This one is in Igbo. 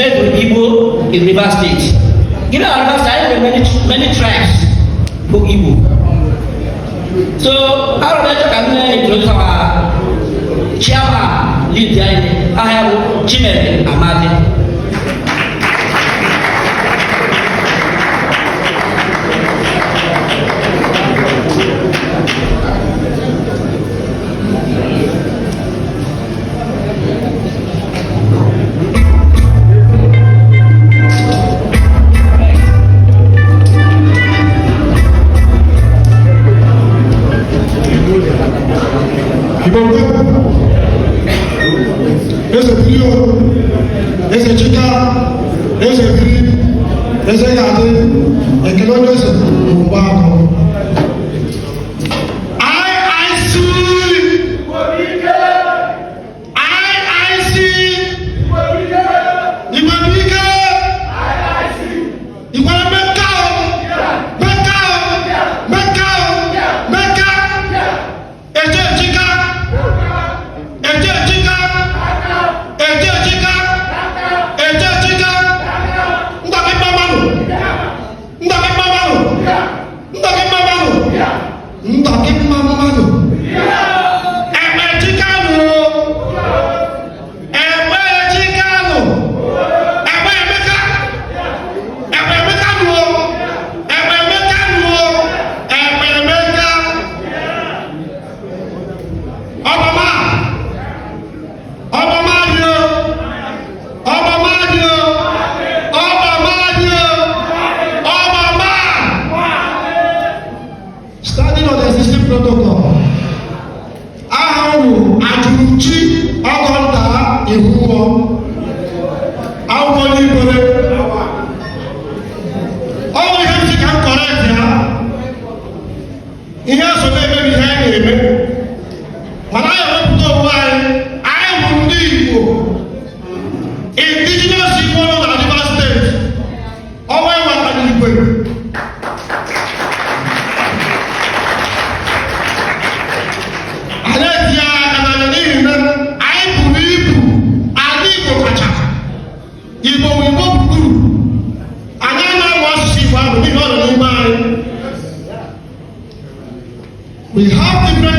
made with Igbo in Rivers State. You know, Rivers State there are many tribes for Igbo. So how do I introduce our chairman, lead there? I have Chimere Amadi. Ese Pio, ese Chica, ese Grip, ese Yate, el que no es un barco. Protocol. Ahụ ajụchi ọgọnta ihuwo akwụkwọ n'ibere ọnwụ ihe ntị ka m kọrekt ya ihe asọta emebi ihe anyị na-eme mana anyị ewepụta onwe anyị bụ ndị Igbo indigenous Igbo nọ na Rivers State ọnwa ịwata n'igwe. We have different